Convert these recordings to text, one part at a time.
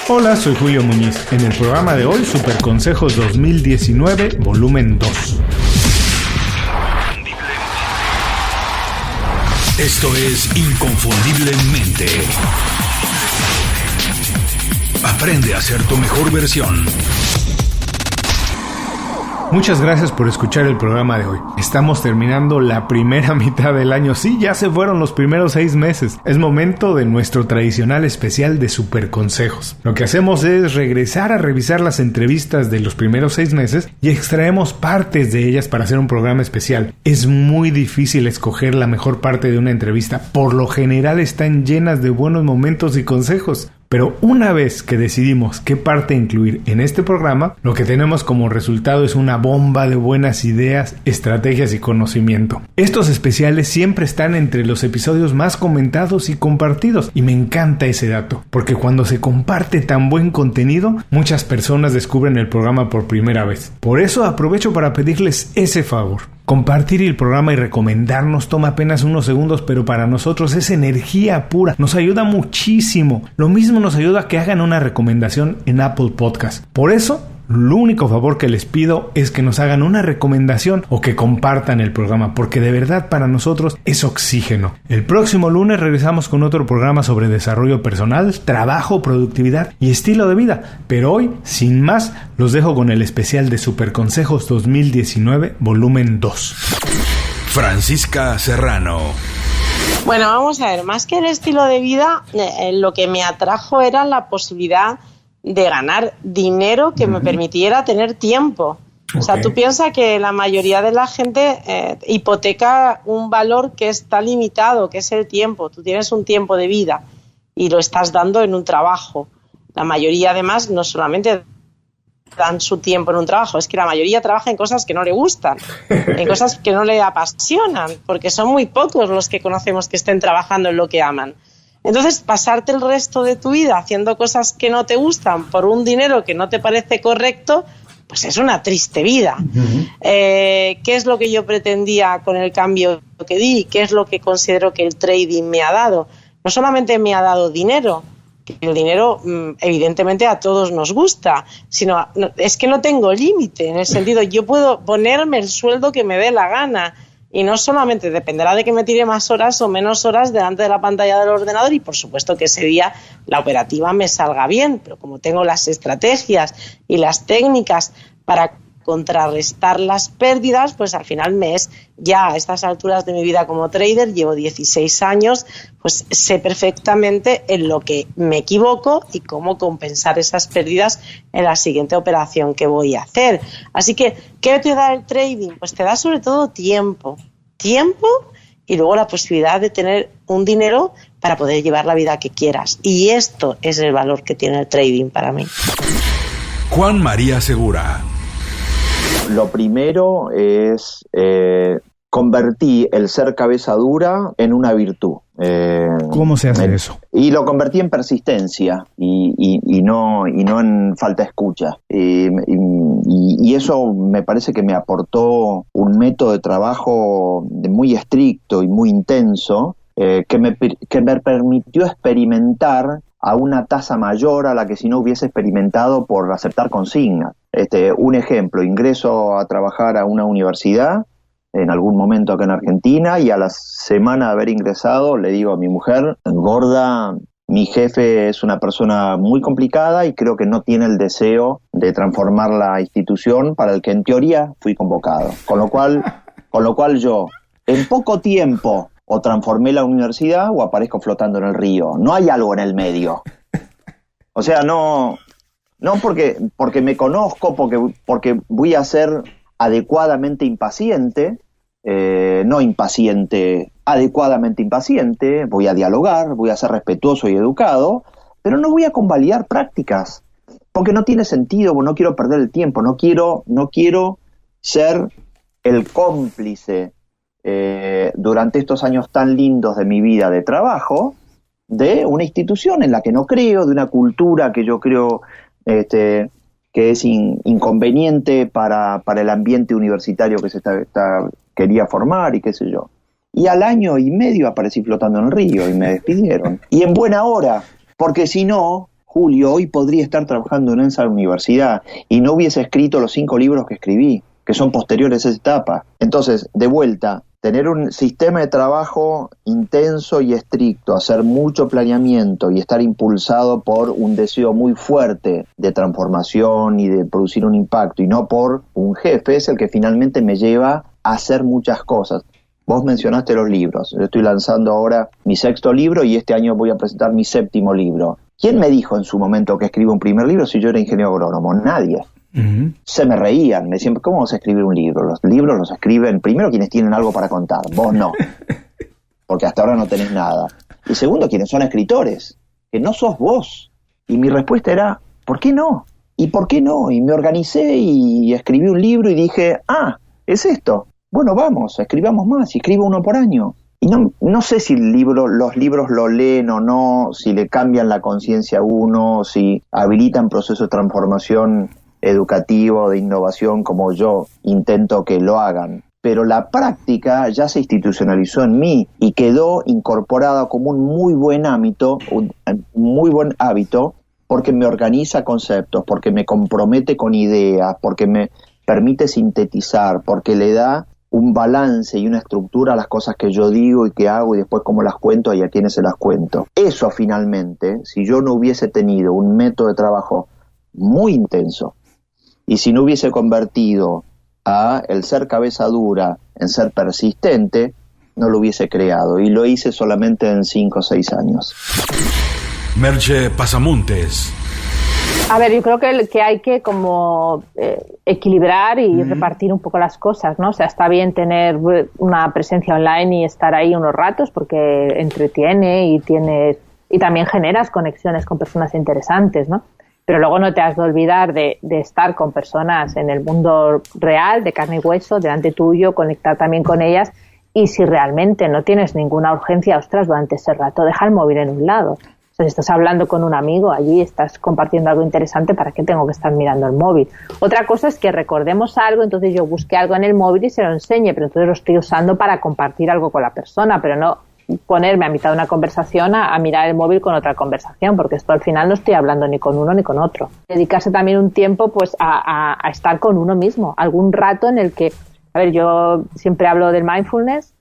Hola, soy Julio Muñiz. En el programa de hoy, Super Consejos 2019, volumen 2. Esto es Inconfundiblemente. Aprende a ser tu mejor versión. Muchas gracias por escuchar el programa de hoy. Estamos terminando la primera mitad del año. Sí, ya se fueron los primeros 6 meses. Es momento de nuestro tradicional especial de Super Consejos. Lo que hacemos es regresar a revisar las entrevistas de los primeros 6 meses y extraemos partes de ellas para hacer un programa especial. Es muy difícil escoger la mejor parte de una entrevista. Por lo general están llenas de buenos momentos y consejos. Pero una vez que decidimos qué parte incluir en este programa, lo que tenemos como resultado es una bomba de buenas ideas, estrategias y conocimiento. Estos especiales siempre están entre los episodios más comentados y compartidos, y me encanta ese dato, porque cuando se comparte tan buen contenido, muchas personas descubren el programa por primera vez. Por eso aprovecho para pedirles ese favor. Compartir el programa y recomendarnos toma apenas unos segundos, pero para nosotros es energía pura. Nos ayuda muchísimo. Lo mismo nos ayuda a que hagan una recomendación en Apple Podcast. Por eso, lo único favor que les pido es que nos hagan una recomendación o que compartan el programa, porque de verdad para nosotros es oxígeno. El próximo lunes regresamos con otro programa sobre desarrollo personal, trabajo, productividad y estilo de vida. Pero hoy, sin más, los dejo con el especial de Super Consejos 2019, volumen 2. Francisca Serrano. Bueno, vamos a ver, más que el estilo de vida, lo que me atrajo era la posibilidad de ganar dinero que me permitiera tener tiempo. O sea, tú piensas que la mayoría de la gente hipoteca un valor que está limitado, que es el tiempo. Tú tienes un tiempo de vida y lo estás dando en un trabajo. La mayoría, además, no solamente dan su tiempo en un trabajo, es que la mayoría trabaja en cosas que no le gustan, en cosas que no le apasionan, porque son muy pocos los que conocemos que estén trabajando en lo que aman. Entonces, pasarte el resto de tu vida haciendo cosas que no te gustan por un dinero que no te parece correcto, pues es una triste vida. ¿Qué es lo que yo pretendía con el cambio que di? ¿Qué es lo que considero que el trading me ha dado? No solamente me ha dado dinero, que el dinero evidentemente a todos nos gusta, sino es que no tengo límite, en el sentido, yo puedo ponerme el sueldo que me dé la gana. Y no solamente dependerá de que me tire más horas o menos horas delante de la pantalla del ordenador y por supuesto que ese día la operativa me salga bien, pero como tengo las estrategias y las técnicas para contrarrestar las pérdidas, pues al final me es ya a estas alturas de mi vida como trader, llevo 16 años, pues sé perfectamente en lo que me equivoco y cómo compensar esas pérdidas en la siguiente operación que voy a hacer. Así que, ¿qué te da el trading? Pues te da sobre todo tiempo y luego la posibilidad de tener un dinero para poder llevar la vida que quieras. Y esto es el valor que tiene el trading para mí. Juan María Segura. Lo primero es convertí el ser cabeza dura en una virtud. ¿Cómo se hace eso? Y lo convertí en persistencia y no en falta de escucha. Y eso me parece que me aportó un método de trabajo muy estricto y muy intenso que me permitió experimentar a una tasa mayor a la que si no hubiese experimentado por aceptar consignas. Un ejemplo, ingreso a trabajar a una universidad en algún momento acá en Argentina y a la semana de haber ingresado le digo a mi mujer, gorda, mi jefe es una persona muy complicada y creo que no tiene el deseo de transformar la institución para el que en teoría fui convocado. Con lo cual yo en poco tiempo o transformé la universidad o aparezco flotando en el río. No hay algo en el medio. O sea, no porque me conozco, porque voy a ser adecuadamente impaciente, no impaciente, adecuadamente impaciente, voy a dialogar, voy a ser respetuoso y educado, pero no voy a convalidar prácticas, porque no tiene sentido, no quiero perder el tiempo, no quiero ser el cómplice durante estos años tan lindos de mi vida de trabajo, de una institución en la que no creo, de una cultura que yo creo que es inconveniente para el ambiente universitario que se quería formar y qué sé yo. Y al año y medio aparecí flotando en el río y me despidieron. Y en buena hora, porque si no, Julio, hoy podría estar trabajando en esa universidad y no hubiese escrito los 5 libros que escribí, que son posteriores a esa etapa. Entonces, de vuelta, tener un sistema de trabajo intenso y estricto, hacer mucho planeamiento y estar impulsado por un deseo muy fuerte de transformación y de producir un impacto, y no por un jefe, es el que finalmente me lleva a hacer muchas cosas. Vos mencionaste los libros. Yo estoy lanzando ahora mi 6º libro y este año voy a presentar mi 7º libro. ¿Quién me dijo en su momento que escriba un primer libro si yo era ingeniero agrónomo? Nadie. Uh-huh. Se me reían, me decían, ¿cómo vas a escribir un libro? Los libros los escriben primero quienes tienen algo para contar, vos no, porque hasta ahora no tenés nada. Y segundo, quienes son escritores, que no sos vos. Y mi respuesta era, ¿por qué no? ¿Y por qué no? Y me organicé y escribí un libro y dije, es esto. Bueno, vamos, escribamos más, y escribo uno por año. Y no sé si los libros lo leen o no, si le cambian la conciencia a uno, si habilitan procesos de transformación educativo, de innovación, como yo intento que lo hagan. Pero la práctica ya se institucionalizó en mí y quedó incorporada como un muy buen hábito, porque me organiza conceptos, porque me compromete con ideas, porque me permite sintetizar, porque le da un balance y una estructura a las cosas que yo digo y que hago y después cómo las cuento y a quiénes se las cuento. Eso finalmente, si yo no hubiese tenido un método de trabajo muy intenso y si no hubiese convertido a el ser cabeza dura en ser persistente, no lo hubiese creado, y lo hice solamente en 5 o 6 años. Merche Pasamontes. A ver, yo creo que hay que como equilibrar y repartir un poco las cosas, ¿no? O sea, está bien tener una presencia online y estar ahí unos ratos porque entretiene y también generas conexiones con personas interesantes, ¿no? Pero luego no te has de olvidar de estar con personas en el mundo real, de carne y hueso, delante tuyo, conectar también con ellas, y si realmente no tienes ninguna urgencia, ostras, durante ese rato deja el móvil en un lado. Si estás hablando con un amigo allí, estás compartiendo algo interesante, ¿para qué tengo que estar mirando el móvil? Otra cosa es que recordemos algo, entonces yo busque algo en el móvil y se lo enseñe, pero entonces lo estoy usando para compartir algo con la persona, pero no ponerme a mitad de una conversación a mirar el móvil con otra conversación, porque esto al final no estoy hablando ni con uno ni con otro. Dedicarse también un tiempo pues a estar con uno mismo, algún rato en el que, a ver, yo siempre hablo del mindfulness.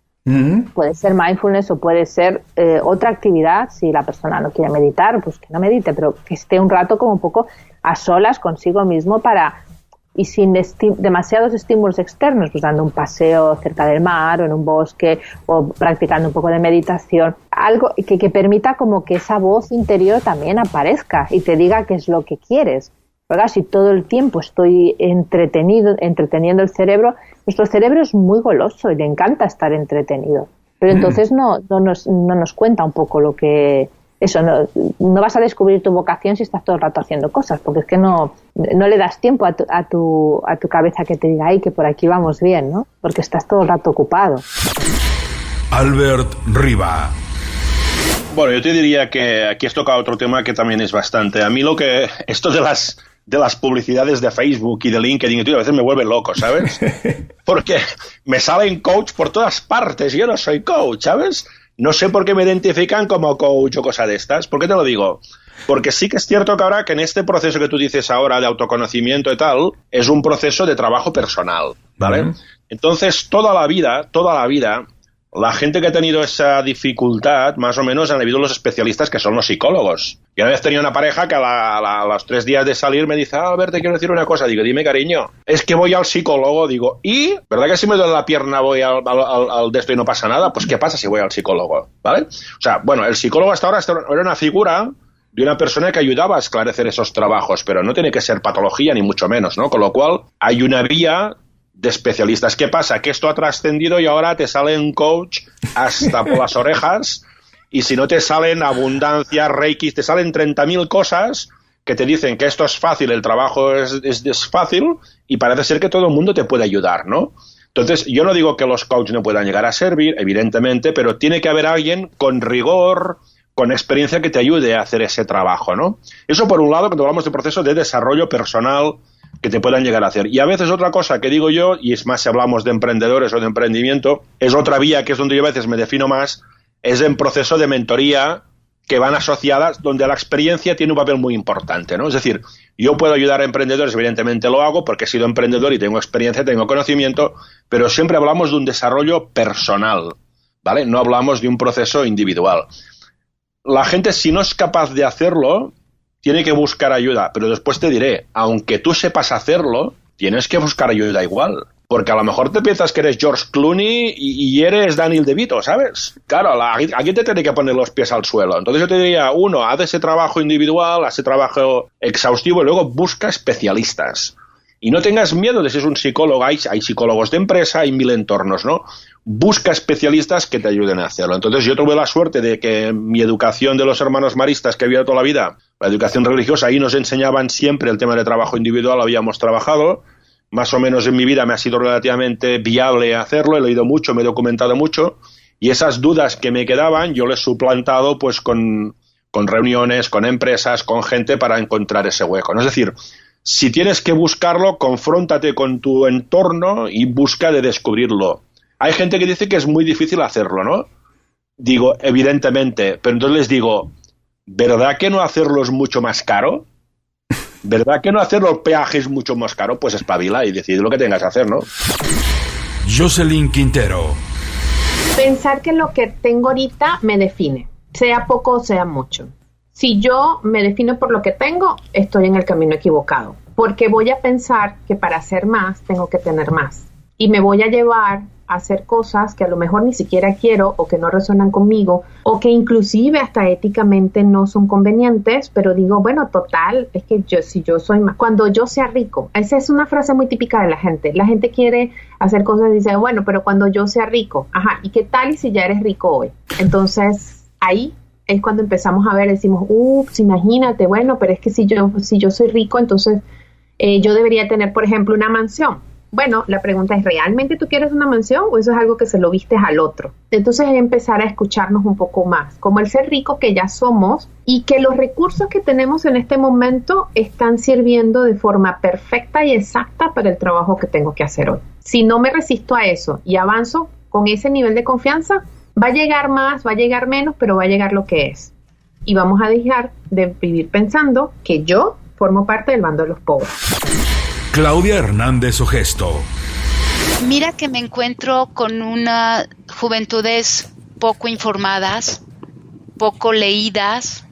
Puede ser mindfulness o puede ser otra actividad. Si la persona no quiere meditar, pues que no medite, pero que esté un rato como un poco a solas consigo mismo y sin demasiados estímulos externos, pues dando un paseo cerca del mar o en un bosque o practicando un poco de meditación, algo que permita como que esa voz interior también aparezca y te diga qué es lo que quieres. Porque si todo el tiempo estoy entreteniendo el cerebro, nuestro cerebro es muy goloso y le encanta estar entretenido. Pero entonces no nos cuenta un poco lo que... Eso, no vas a descubrir tu vocación si estás todo el rato haciendo cosas, porque es que no le das tiempo a tu cabeza que te diga, ay, que por aquí vamos bien, ¿no? Porque estás todo el rato ocupado. Albert Riba. Bueno, yo te diría que aquí has tocado otro tema que también es bastante. A mí esto de las publicidades de Facebook y de LinkedIn, tío, a veces me vuelve loco, ¿sabes? Porque me salen coach por todas partes y yo no soy coach, ¿sabes? No sé por qué me identifican como coach o cosa de estas. ¿Por qué te lo digo? Porque sí que es cierto que ahora que en este proceso que tú dices ahora de autoconocimiento y tal, es un proceso de trabajo personal, ¿vale? Entonces, toda la vida, la gente que ha tenido esa dificultad, más o menos, han habido los especialistas que son los psicólogos. Y una vez tenía una pareja que a los 3 días de salir me dice, Albert, te quiero decir una cosa. Digo, dime, cariño, es que voy al psicólogo. Digo, ¿y? ¿Verdad que si me duele la pierna voy al de esto y no pasa nada? Pues, ¿qué pasa si voy al psicólogo? ¿Vale? O sea, bueno, el psicólogo hasta ahora era una figura de una persona que ayudaba a esclarecer esos trabajos, pero no tiene que ser patología ni mucho menos, ¿no? Con lo cual, hay una vía de especialistas. ¿Qué pasa? Que esto ha trascendido y ahora te sale un coach hasta por las orejas, y si no te salen abundancia, reiki, te salen 30.000 cosas que te dicen que esto es fácil, el trabajo es fácil, y parece ser que todo el mundo te puede ayudar, ¿no? Entonces, yo no digo que los coaches no puedan llegar a servir, evidentemente, pero tiene que haber alguien con rigor, con experiencia que te ayude a hacer ese trabajo, ¿no? Eso por un lado, cuando hablamos de procesos de desarrollo personal que te puedan llegar a hacer. Y a veces otra cosa que digo yo, y es más si hablamos de emprendedores o de emprendimiento, es otra vía que es donde yo a veces me defino más, es en proceso de mentoría que van asociadas, donde la experiencia tiene un papel muy importante, ¿no? Es decir, yo puedo ayudar a emprendedores, evidentemente lo hago porque he sido emprendedor y tengo experiencia, tengo conocimiento, pero siempre hablamos de un desarrollo personal, ¿vale? No hablamos de un proceso individual. La gente, si no es capaz de hacerlo, tiene que buscar ayuda, pero después te diré, aunque tú sepas hacerlo, tienes que buscar ayuda igual. Porque a lo mejor te piensas que eres George Clooney y eres Daniel DeVito, ¿sabes? Claro, aquí te tiene que poner los pies al suelo. Entonces yo te diría, uno, haz ese trabajo individual, haz ese trabajo exhaustivo y luego busca especialistas. Y no tengas miedo de si es un psicólogo, hay psicólogos de empresa, hay 1000 entornos, ¿no? Busca especialistas que te ayuden a hacerlo. Entonces yo tuve la suerte de que mi educación de los hermanos maristas que había toda la vida, la educación religiosa, ahí nos enseñaban siempre el tema de trabajo individual, habíamos trabajado. Más o menos en mi vida me ha sido relativamente viable hacerlo, he leído mucho, me he documentado mucho, y esas dudas que me quedaban yo les he suplantado pues con reuniones, con empresas, con gente para encontrar ese hueco, ¿no? Es decir, si tienes que buscarlo, confróntate con tu entorno y busca de descubrirlo. Hay gente que dice que es muy difícil hacerlo, ¿no? Digo, evidentemente, pero entonces les digo, ¿verdad que no hacerlo es mucho más caro? ¿Verdad que no hacer los peajes mucho más caro? Pues espabila y decide lo que tengas que hacer, ¿no? Jocelyn Quintero. Pensar que lo que tengo ahorita me define, sea poco o sea mucho. Si yo me defino por lo que tengo, estoy en el camino equivocado, porque voy a pensar que para hacer más tengo que tener más y me voy a llevar a hacer cosas que a lo mejor ni siquiera quiero o que no resuenan conmigo o que inclusive hasta éticamente no son convenientes, pero digo, bueno, total, es que si yo soy más, cuando yo sea rico, esa es una frase muy típica de la gente quiere hacer cosas y dice, bueno, pero cuando yo sea rico, ajá, ¿y qué tal y si ya eres rico hoy? Entonces, ahí es cuando empezamos a ver, decimos, ups, imagínate, bueno, pero es que si yo soy rico, entonces yo debería tener, por ejemplo, una mansión. Bueno, la pregunta es, ¿realmente tú quieres una mansión o eso es algo que se lo vistes al otro? Entonces es empezar a escucharnos un poco más, como el ser rico que ya somos y que los recursos que tenemos en este momento están sirviendo de forma perfecta y exacta para el trabajo que tengo que hacer hoy. Si no me resisto a eso y avanzo con ese nivel de confianza, va a llegar más, va a llegar menos, pero va a llegar lo que es. Y vamos a dejar de vivir pensando que yo formo parte del bando de los pobres. Claudia Hernández Ogesto. Mira que me encuentro con una juventudes poco informadas, poco leídas.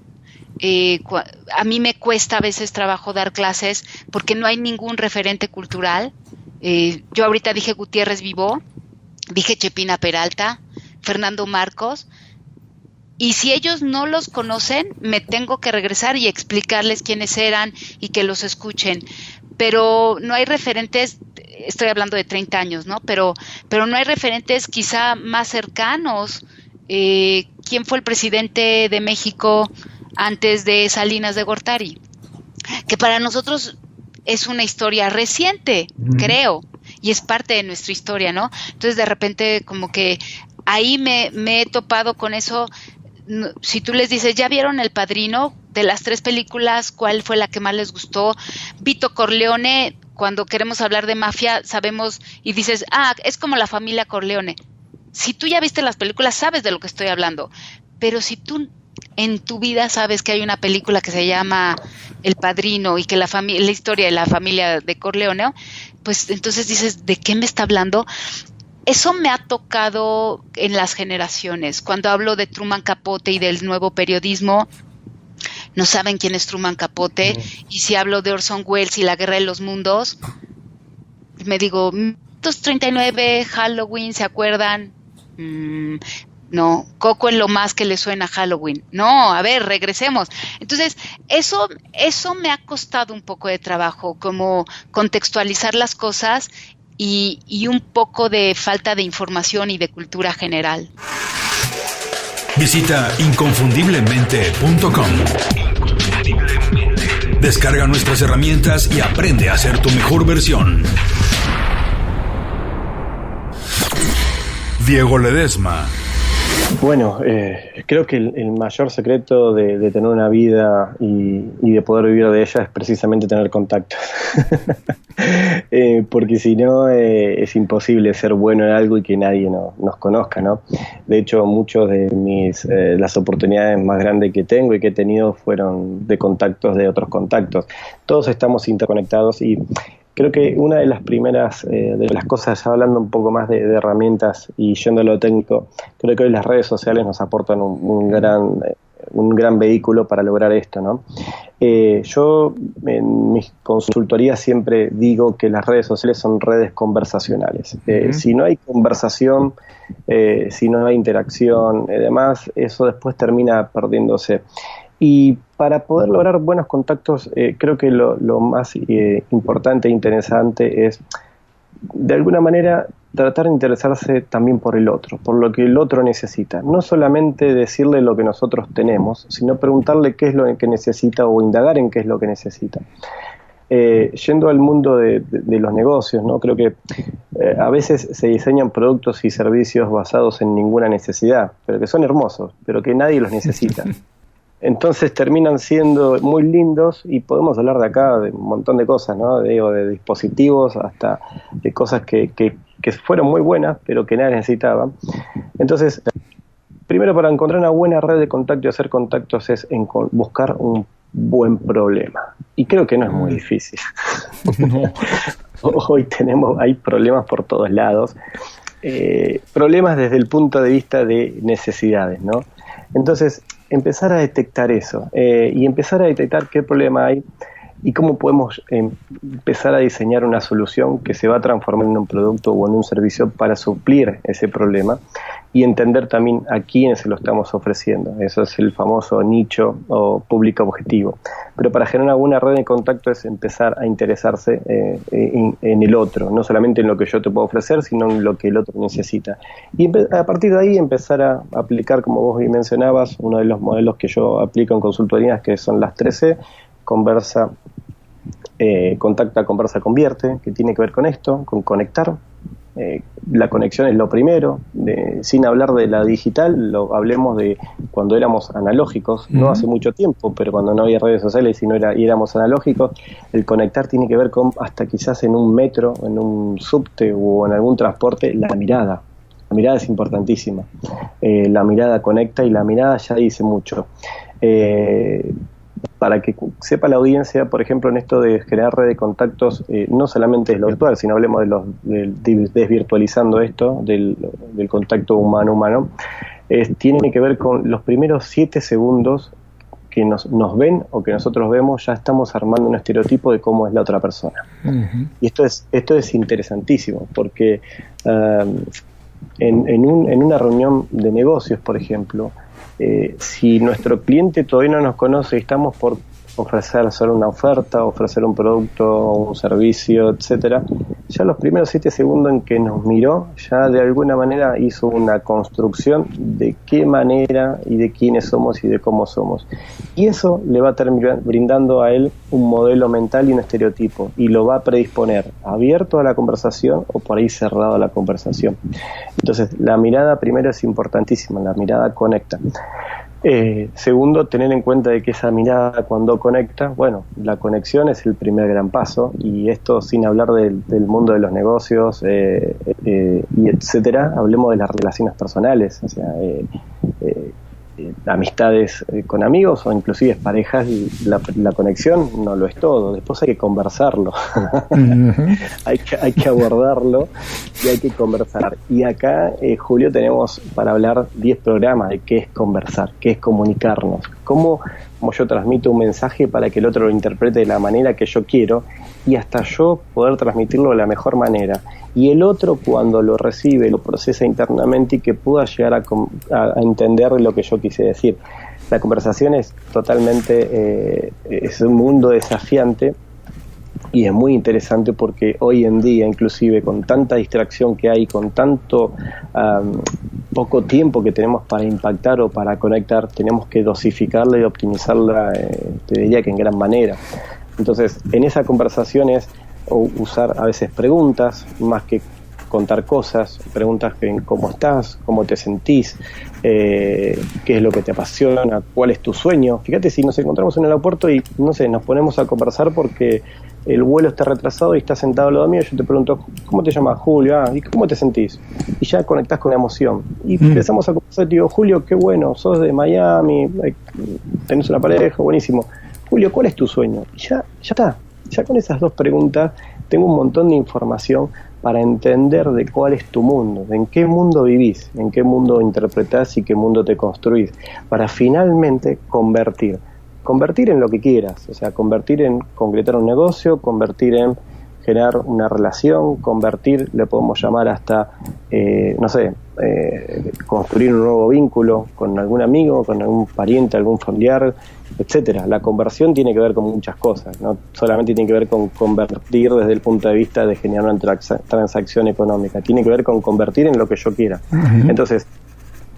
A mí me cuesta a veces trabajo dar clases porque no hay ningún referente cultural. Yo ahorita dije Gutiérrez Vivó, dije Chepina Peralta, Fernando Marcos. Y si ellos no los conocen, me tengo que regresar y explicarles quiénes eran y que los escuchen. Pero no hay referentes, estoy hablando de 30 años, ¿no? Pero no hay referentes quizá más cercanos. ¿Quién fue el presidente de México antes de Salinas de Gortari? Que para nosotros es una historia reciente, creo, y es parte de nuestra historia, ¿no? Entonces de repente como que ahí me he topado con eso. Si tú les dices, ¿ya vieron El Padrino? De las 3 películas, ¿cuál fue la que más les gustó? Vito Corleone, cuando queremos hablar de mafia, sabemos y dices, es como la familia Corleone. Si tú ya viste las películas, sabes de lo que estoy hablando. Pero si tú en tu vida sabes que hay una película que se llama El Padrino y que la historia de la familia de Corleone, pues entonces dices, ¿de qué me está hablando? Eso me ha tocado en las generaciones. Cuando hablo de Truman Capote y del nuevo periodismo, no saben quién es Truman Capote. Y si hablo de Orson Welles y la Guerra de los Mundos, me digo, 1939, Halloween, ¿se acuerdan? No, Coco es lo más que le suena a Halloween. No, a ver, regresemos. Entonces, eso me ha costado un poco de trabajo, como contextualizar las cosas y un poco de falta de información y de cultura general. Visita inconfundiblemente.com. Descarga nuestras herramientas y aprende a ser tu mejor versión. Diego Ledesma. Bueno, creo que el mayor secreto de tener una vida y de poder vivir de ella es precisamente tener contacto. porque si no es imposible ser bueno en algo y que nadie nos conozca, ¿no? De hecho, muchos de las oportunidades más grandes que tengo y que he tenido fueron de contactos de otros contactos. Todos estamos interconectados y creo que una de las primeras de las cosas, ya hablando un poco más de herramientas y yendo a lo técnico, creo que hoy las redes sociales nos aportan un gran vehículo para lograr esto, ¿no? Yo en mis consultorías siempre digo que las redes sociales son redes conversacionales. Si no hay conversación, si no hay interacción y demás, eso después termina perdiéndose. Y para poder lograr buenos contactos, creo que lo más importante e interesante es, de alguna manera, tratar de interesarse también por el otro, por lo que el otro necesita. No solamente decirle lo que nosotros tenemos, sino preguntarle qué es lo que necesita o indagar en qué es lo que necesita. Yendo al mundo de los negocios, ¿no? Creo que a veces se diseñan productos y servicios basados en ninguna necesidad, pero que son hermosos, pero que nadie los necesita. Entonces terminan siendo muy lindos y podemos hablar de acá de un montón de cosas, ¿no? De dispositivos hasta de cosas que fueron muy buenas, pero que nadie necesitaba. Entonces, primero, para encontrar una buena red de contacto y hacer contactos es buscar un buen problema. Y creo que no es muy difícil. No. Hoy hay problemas por todos lados. Problemas desde el punto de vista de necesidades, ¿no? Entonces, empezar a detectar eso y empezar a detectar qué problema hay y cómo podemos empezar a diseñar una solución que se va a transformar en un producto o en un servicio para suplir ese problema y entender también a quién se lo estamos ofreciendo. Eso es el famoso nicho o público objetivo. Pero para generar una buena red de contacto es empezar a interesarse en el otro, no solamente en lo que yo te puedo ofrecer, sino en lo que el otro necesita. Y a partir de ahí empezar a aplicar, como vos bien mencionabas, uno de los modelos que yo aplico en consultorías, que son las 3C, conversa, contacta, conversa, convierte, que tiene que ver con esto, con conectar. La conexión es lo primero, sin hablar de la digital, hablemos de cuando éramos analógicos, no hace mucho tiempo, pero cuando no había redes sociales y éramos analógicos, el conectar tiene que ver con hasta quizás en un metro, en un subte o en algún transporte, la mirada. La mirada es importantísima, la mirada conecta y la mirada ya dice mucho. Para que sepa la audiencia, por ejemplo, en esto de generar red de contactos, no solamente es lo virtual, sino hablemos desvirtualizando esto, del contacto humano-humano, tiene que ver con los primeros 7 segundos que nos ven o que nosotros vemos, ya estamos armando un estereotipo de cómo es la otra persona. Uh-huh. Y esto es interesantísimo, porque en una reunión de negocios, por ejemplo, si nuestro cliente todavía no nos conoce y estamos por hacer una oferta, ofrecer un producto, un servicio, etcétera, ya los primeros 7 segundos en que nos miró, ya de alguna manera hizo una construcción de qué manera y de quiénes somos y de cómo somos. Y eso le va a terminar brindando a él un modelo mental y un estereotipo, y lo va a predisponer abierto a la conversación o por ahí cerrado a la conversación. Entonces, la mirada primero es importantísima, la mirada conecta. Segundo, tener en cuenta de que esa mirada cuando conecta, bueno, la conexión es el primer gran paso, y esto sin hablar del mundo de los negocios y etcétera, hablemos de las relaciones personales, o sea, amistades con amigos o inclusive parejas, y la conexión no lo es todo, después hay que conversarlo. Uh-huh. hay que abordarlo y hay que conversar, y acá Julio, tenemos para hablar 10 programas de qué es conversar, qué es comunicarnos, cómo yo transmito un mensaje para que el otro lo interprete de la manera que yo quiero y hasta yo poder transmitirlo de la mejor manera, y el otro cuando lo recibe lo procesa internamente y que pueda llegar a entender lo que yo quise decir. La conversación es totalmente es un mundo desafiante y es muy interesante, porque hoy en día, inclusive con tanta distracción que hay, con tanto poco tiempo que tenemos para impactar o para conectar, tenemos que dosificarla y optimizarla, te diría que en gran manera. Entonces, en esa conversación es usar a veces preguntas más que contar cosas, preguntas cómo estás, cómo te sentís, qué es lo que te apasiona, cuál es tu sueño. Fíjate, si nos encontramos en el aeropuerto y, no sé, nos ponemos a conversar porque el vuelo está retrasado y estás sentado al lado mío, yo te pregunto, ¿cómo te llamas? Julio. ¿Y cómo te sentís? Y ya conectás con la emoción. Y empezamos a conversar, te digo, Julio, qué bueno, sos de Miami, tenés una pareja, buenísimo. Julio, ¿cuál es tu sueño? Y ya está. Ya con esas dos preguntas tengo un montón de información para entender de cuál es tu mundo, de en qué mundo vivís, en qué mundo interpretás y qué mundo te construís, para finalmente convertir en lo que quieras, o sea, convertir en concretar un negocio, convertir en generar una relación, convertir, le podemos llamar hasta, construir un nuevo vínculo con algún amigo, con algún pariente, algún familiar, etcétera. La conversión tiene que ver con muchas cosas, no solamente tiene que ver con convertir desde el punto de vista de generar una transacción económica, tiene que ver con convertir en lo que yo quiera. Entonces,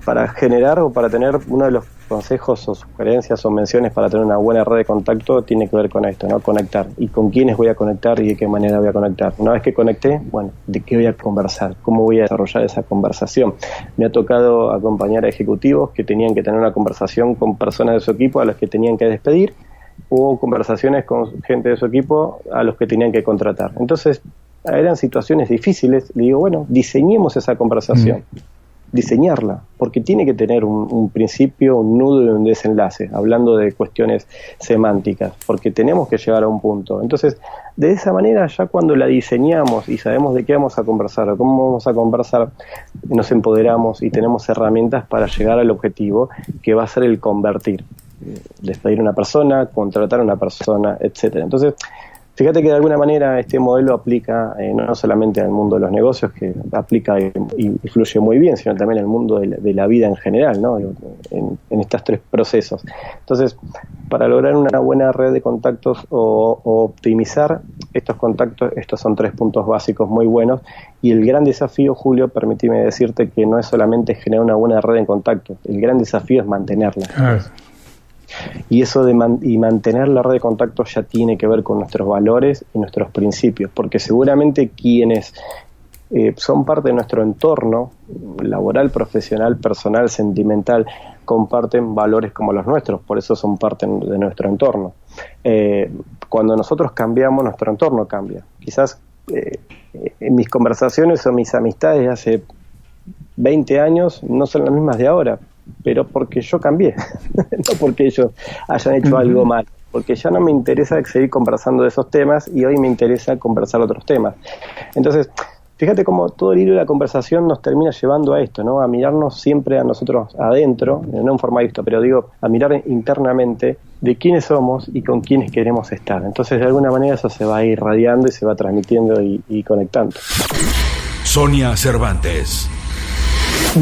para generar o para tener uno de los consejos o sugerencias o menciones para tener una buena red de contacto tiene que ver con esto, ¿no? Conectar. ¿Y con quiénes voy a conectar y de qué manera voy a conectar? Una vez que conecté, bueno, ¿de qué voy a conversar? ¿Cómo voy a desarrollar esa conversación? Me ha tocado acompañar a ejecutivos que tenían que tener una conversación con personas de su equipo a las que tenían que despedir, o conversaciones con gente de su equipo a los que tenían que contratar. Entonces, eran situaciones difíciles. Le digo, bueno, diseñemos esa conversación. Diseñarla, porque tiene que tener un principio, un nudo y un desenlace, hablando de cuestiones semánticas, porque tenemos que llegar a un punto. Entonces, de esa manera, ya cuando la diseñamos y sabemos de qué vamos a conversar o cómo vamos a conversar, nos empoderamos y tenemos herramientas para llegar al objetivo, que va a ser el convertir, despedir a una persona, contratar a una persona, etcétera. Entonces, fíjate que de alguna manera este modelo aplica no solamente al mundo de los negocios, que aplica y fluye muy bien, sino también al mundo de la vida en general, ¿no? En estos tres procesos. Entonces, para lograr una buena red de contactos o optimizar estos contactos, estos son 3 puntos básicos muy buenos. Y el gran desafío, Julio, permíteme decirte que no es solamente generar una buena red de contactos, el gran desafío es mantenerla. Y eso de mantener la red de contactos ya tiene que ver con nuestros valores y nuestros principios, porque seguramente quienes son parte de nuestro entorno laboral, profesional, personal, sentimental, comparten valores como los nuestros, por eso son parte de nuestro entorno. Cuando nosotros cambiamos, nuestro entorno cambia. Quizás en mis conversaciones o mis amistades de hace 20 años no son las mismas de ahora, pero porque yo cambié, no porque ellos hayan hecho algo mal, porque ya no me interesa seguir conversando de esos temas y hoy me interesa conversar otros temas. Entonces, fíjate cómo todo el hilo de la conversación nos termina llevando a esto, ¿no? A mirarnos siempre a nosotros adentro, no en forma esto, pero digo, a mirar internamente de quiénes somos y con quiénes queremos estar. Entonces, de alguna manera eso se va irradiando y se va transmitiendo y conectando. Sonia Cervantes.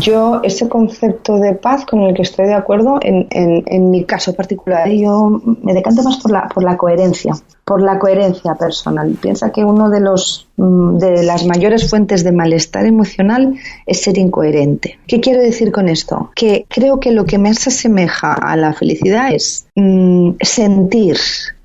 Yo, ese concepto de paz con el que estoy de acuerdo, en mi caso particular, yo me decanto más por la coherencia personal. Piensa que uno de las mayores fuentes de malestar emocional es ser incoherente. ¿Qué quiero decir con esto? Que creo que lo que más se asemeja a la felicidad es sentir,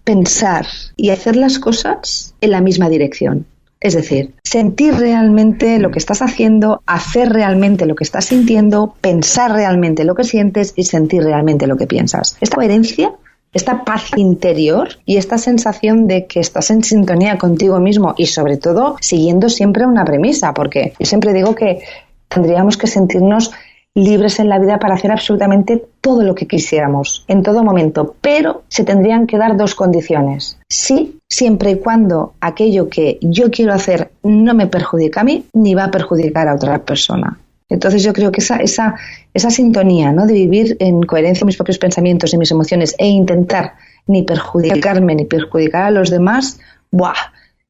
pensar y hacer las cosas en la misma dirección. Es decir, sentir realmente lo que estás haciendo, hacer realmente lo que estás sintiendo, pensar realmente lo que sientes y sentir realmente lo que piensas. Esta coherencia, esta paz interior y esta sensación de que estás en sintonía contigo mismo y sobre todo siguiendo siempre una premisa, porque yo siempre digo que tendríamos que sentirnos libres en la vida para hacer absolutamente todo lo que quisiéramos, en todo momento, pero se tendrían que dar 2 condiciones. Sí, siempre y cuando aquello que yo quiero hacer no me perjudica a mí, ni va a perjudicar a otra persona. Entonces yo creo que esa sintonía, ¿no?, de vivir en coherencia con mis propios pensamientos y mis emociones e intentar ni perjudicarme ni perjudicar a los demás, ¡buah!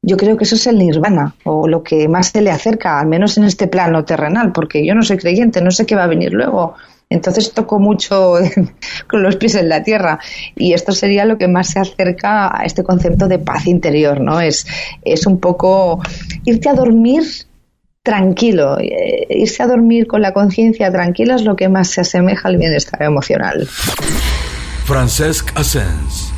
Yo creo que eso es el nirvana, o lo que más se le acerca, al menos en este plano terrenal, porque yo no soy creyente, no sé qué va a venir luego. Entonces toco mucho con los pies en la tierra, y esto sería lo que más se acerca a este concepto de paz interior, ¿no? Es un poco irte a dormir tranquilo, irse a dormir con la conciencia tranquila es lo que más se asemeja al bienestar emocional. Francesc Asens.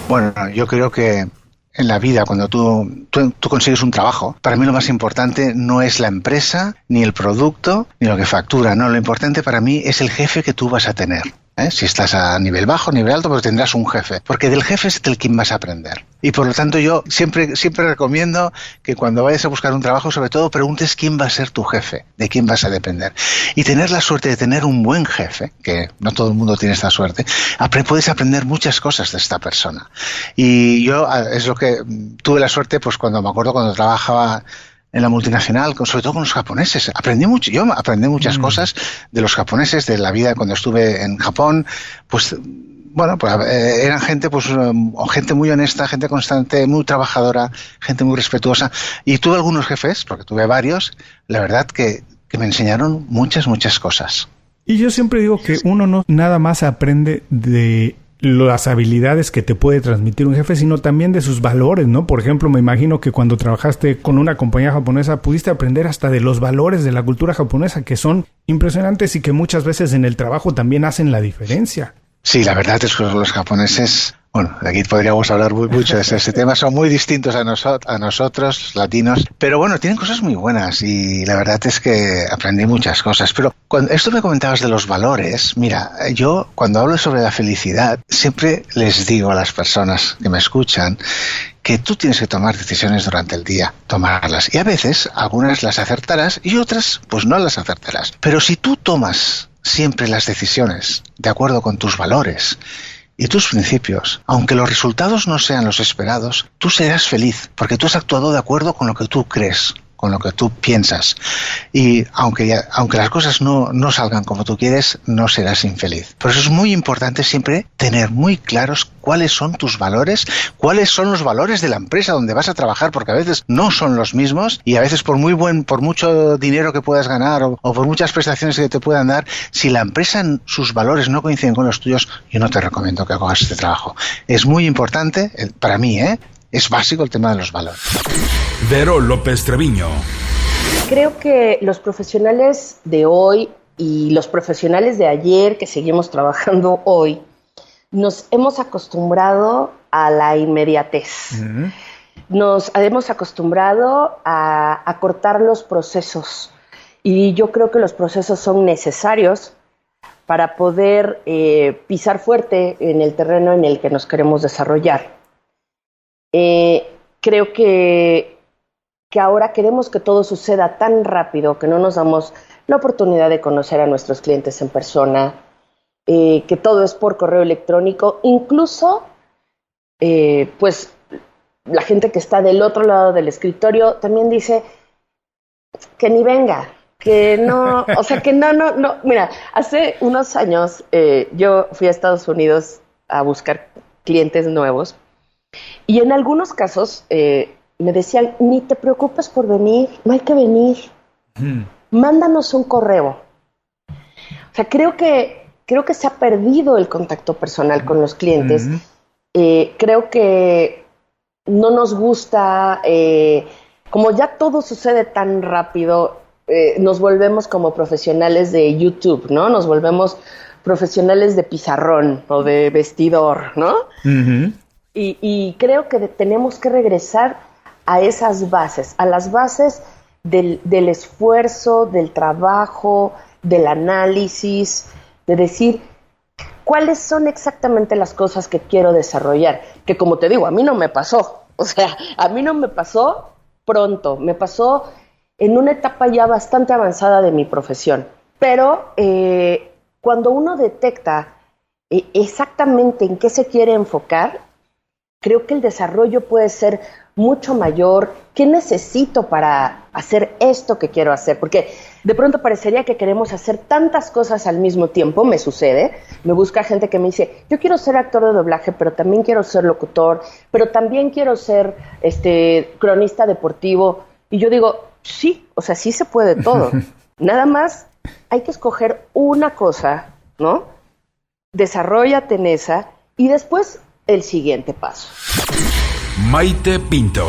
Bueno, yo creo que en la vida, cuando tú consigues un trabajo, para mí lo más importante no es la empresa, ni el producto, ni lo que factura. No, lo importante para mí es el jefe que tú vas a tener. Si estás a nivel bajo, nivel alto, pues tendrás un jefe, porque del jefe es del quien vas a aprender. Y por lo tanto yo siempre recomiendo que cuando vayas a buscar un trabajo, sobre todo preguntes quién va a ser tu jefe, de quién vas a depender. Y tener la suerte de tener un buen jefe, que no todo el mundo tiene esta suerte, puedes aprender muchas cosas de esta persona. Y yo es lo que tuve la suerte, pues cuando trabajaba en la multinacional, sobre todo con los japoneses. Yo aprendí muchas cosas de los japoneses, de la vida cuando estuve en Japón. Pues bueno, eran gente gente muy honesta, gente constante, muy trabajadora, gente muy respetuosa. Y tuve algunos jefes, porque tuve varios, la verdad que me enseñaron muchas cosas. Y yo siempre digo que uno no nada más aprende de las habilidades que te puede transmitir un jefe, sino también de sus valores, ¿no? Por ejemplo, me imagino que cuando trabajaste con una compañía japonesa pudiste aprender hasta de los valores de la cultura japonesa, que son impresionantes y que muchas veces en el trabajo también hacen la diferencia. Sí, la verdad es que los japoneses, bueno, aquí podríamos hablar mucho de ese tema, son muy distintos a nosotros, latinos, pero bueno, tienen cosas muy buenas y la verdad es que aprendí muchas cosas. Pero cuando esto me comentabas de los valores, mira, yo cuando hablo sobre la felicidad, siempre les digo a las personas que me escuchan que tú tienes que tomar decisiones durante el día, tomarlas. Y a veces, algunas las acertarás y otras, pues no las acertarás. Pero si tú tomas siempre las decisiones de acuerdo con tus valores y tus principios, aunque los resultados no sean los esperados, tú serás feliz, porque tú has actuado de acuerdo con lo que tú crees, con lo que tú piensas. Y aunque las cosas no salgan como tú quieres, no serás infeliz. Por eso es muy importante siempre tener muy claros cuáles son tus valores, cuáles son los valores de la empresa donde vas a trabajar, porque a veces no son los mismos y a veces por mucho dinero que puedas ganar o por muchas prestaciones que te puedan dar, si la empresa, sus valores no coinciden con los tuyos, yo no te recomiendo que hagas este trabajo. Es muy importante, para mí, es básico el tema de los valores. Vero López Treviño. Creo que los profesionales de hoy y los profesionales de ayer que seguimos trabajando hoy, nos hemos acostumbrado a la inmediatez. Nos hemos acostumbrado a acortar los procesos. Y yo creo que los procesos son necesarios para poder pisar fuerte en el terreno en el que nos queremos desarrollar. Creo que ahora queremos que todo suceda tan rápido que no nos damos la oportunidad de conocer a nuestros clientes en persona, que todo es por correo electrónico, incluso pues la gente que está del otro lado del escritorio también dice que ni venga, que no, o sea que no, mira, hace unos años yo fui a Estados Unidos a buscar clientes nuevos y en algunos casos me decían, ni te preocupes por venir, no hay que venir, mándanos un correo. O sea, creo que se ha perdido el contacto personal con los clientes. Creo que no nos gusta, como ya todo sucede tan rápido, nos volvemos como profesionales de YouTube, ¿no? Nos volvemos profesionales de pizarrón o de vestidor, ¿no? Y creo que tenemos que regresar a esas bases, a las bases del esfuerzo, del trabajo, del análisis, de decir cuáles son exactamente las cosas que quiero desarrollar. Que como te digo, a mí no me pasó. O sea, a mí no me pasó pronto, me pasó en una etapa ya bastante avanzada de mi profesión. Pero cuando uno detecta exactamente en qué se quiere enfocar, creo que el desarrollo puede ser mucho mayor. ¿Qué necesito para hacer esto que quiero hacer? Porque de pronto parecería que queremos hacer tantas cosas al mismo tiempo. Me sucede, me busca gente que me dice, yo quiero ser actor de doblaje, pero también quiero ser locutor, pero también quiero ser cronista deportivo. Y yo digo, sí, o sea, sí se puede todo. Nada más hay que escoger una cosa, ¿no? Desarróllate en esa y después el siguiente paso. Maite Pinto.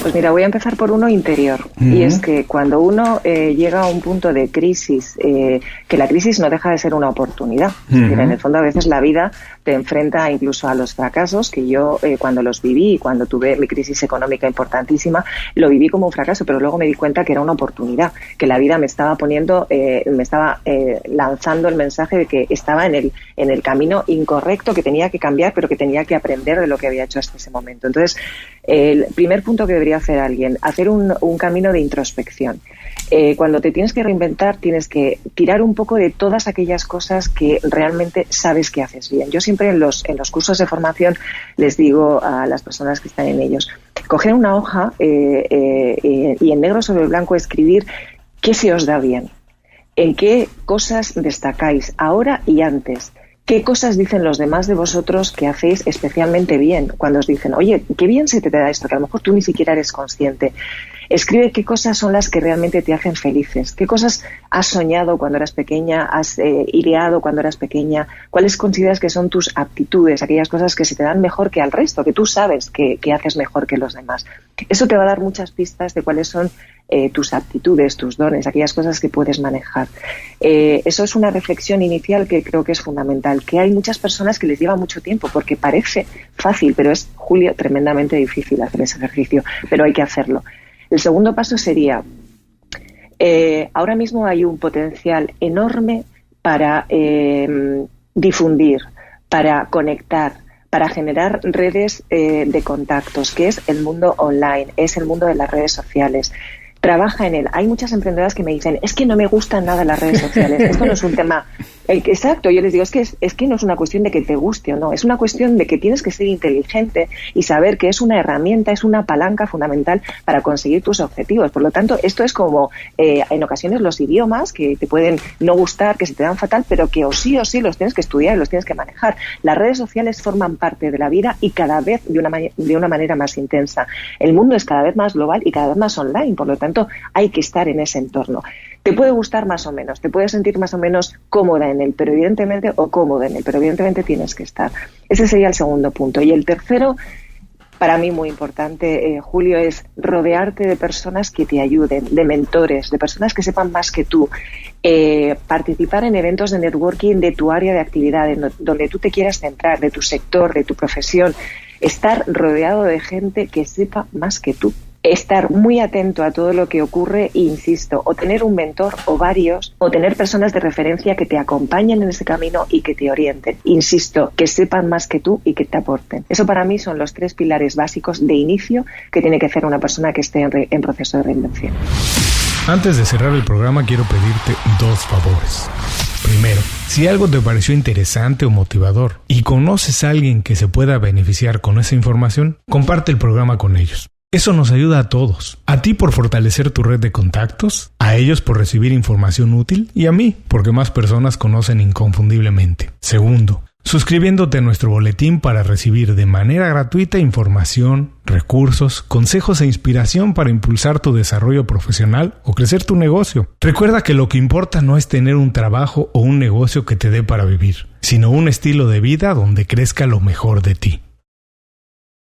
Pues mira, voy a empezar por uno interior. Y es que cuando uno llega a un punto de crisis, que la crisis no deja de ser una oportunidad. Es decir, en el fondo a veces la vida te enfrenta incluso a los fracasos, que yo cuando los viví, cuando tuve mi crisis económica importantísima, lo viví como un fracaso, pero luego me di cuenta que era una oportunidad, que la vida me estaba poniendo, me estaba lanzando el mensaje de que estaba en el camino incorrecto, que tenía que cambiar, pero que tenía que aprender de lo que había hecho hasta ese momento. Entonces, el primer punto que debería hacer alguien, hacer un camino de introspección. Cuando te tienes que reinventar, tienes que tirar un poco de todas aquellas cosas que realmente sabes que haces bien. Yo siempre en los cursos de formación les digo a las personas que están en ellos, coger una hoja y en negro sobre blanco escribir qué se os da bien, en qué cosas destacáis ahora y antes. ¿Qué cosas dicen los demás de vosotros que hacéis especialmente bien? Cuando os dicen, oye, qué bien se te da esto, que a lo mejor tú ni siquiera eres consciente. Escribe qué cosas son las que realmente te hacen felices. ¿Qué cosas has soñado cuando eras pequeña? ¿Has ideado cuando eras pequeña? ¿Cuáles consideras que son tus aptitudes? Aquellas cosas que se te dan mejor que al resto, que tú sabes que haces mejor que los demás. Eso te va a dar muchas pistas de cuáles son tus aptitudes, tus dones, aquellas cosas que puedes manejar. Eso es una reflexión inicial que creo que es fundamental, que hay muchas personas que les lleva mucho tiempo, porque parece fácil, pero es, Julio, tremendamente difícil hacer ese ejercicio, pero hay que hacerlo. El segundo paso sería, ahora mismo hay un potencial enorme para difundir, para conectar, para generar redes de contactos, que es el mundo online, es el mundo de las redes sociales. Trabaja en él. Hay muchas emprendedoras que me dicen, es que no me gustan nada las redes sociales. Esto no es un tema... Exacto, yo les digo, es que no es una cuestión de que te guste o no, es una cuestión de que tienes que ser inteligente y saber que es una herramienta, es una palanca fundamental para conseguir tus objetivos. Por lo tanto, esto es como en ocasiones los idiomas que te pueden no gustar, que se te dan fatal, pero que o sí los tienes que estudiar y los tienes que manejar. Las redes sociales forman parte de la vida y cada vez de una manera más intensa. El mundo es cada vez más global y cada vez más online, por lo tanto hay que estar en ese entorno. Te puede gustar más o menos, te puedes sentir más o menos cómoda en él, pero evidentemente, o cómodo en él, pero evidentemente tienes que estar. Ese sería el segundo punto. Y el tercero, para mí muy importante, Julio, es rodearte de personas que te ayuden, de mentores, de personas que sepan más que tú. Participar en eventos de networking de tu área de actividad, donde tú te quieras centrar, de tu sector, de tu profesión. Estar rodeado de gente que sepa más que tú. Estar muy atento a todo lo que ocurre e, insisto, o tener un mentor o varios, o tener personas de referencia que te acompañen en ese camino y que te orienten. Insisto, que sepan más que tú y que te aporten. Eso para mí son los 3 pilares básicos de inicio que tiene que hacer una persona que esté en proceso de reinvención. Antes de cerrar el programa quiero pedirte 2 favores. Primero, si algo te pareció interesante o motivador y conoces a alguien que se pueda beneficiar con esa información, comparte el programa con ellos. Eso nos ayuda a todos. A ti por fortalecer tu red de contactos, a ellos por recibir información útil y a mí porque más personas conocen inconfundiblemente. Segundo, suscribiéndote a nuestro boletín para recibir de manera gratuita información, recursos, consejos e inspiración para impulsar tu desarrollo profesional o crecer tu negocio. Recuerda que lo que importa no es tener un trabajo o un negocio que te dé para vivir, sino un estilo de vida donde crezca lo mejor de ti.